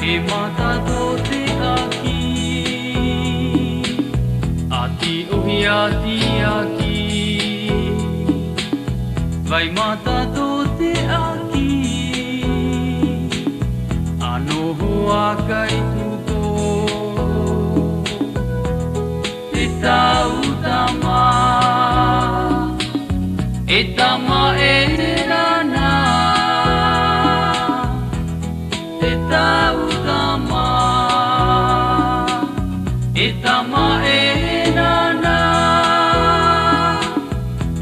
E mata do te aki ati uhi ati aki vai mata do te aki ano hoa kai tuto te tau tama e tama e rana te tau tama e tama e rana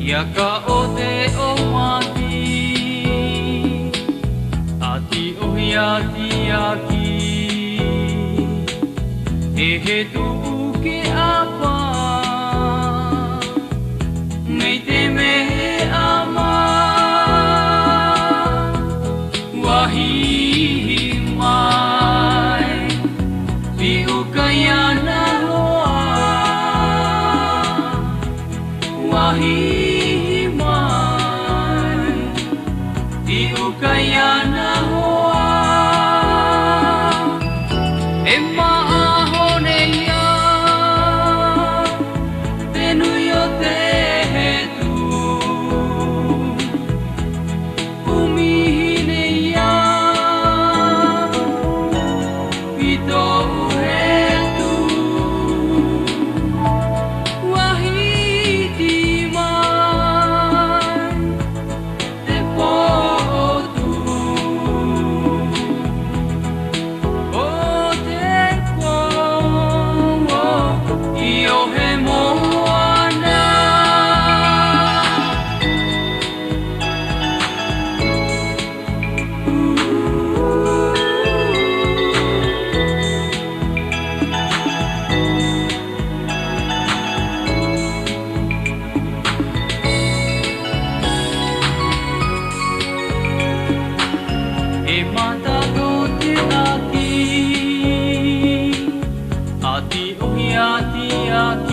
ia ka o te o mati ati uhi ati aki e he tu ke apa nei te mehe ama wahi mai pi ukayana hoa wahi mai pi ukayana hoa e maahone ia tenu yo te hetu umihine ia pito hetu wahiti mai te potu o te kongo i o he moana e mata do te aki ati uhi ati aki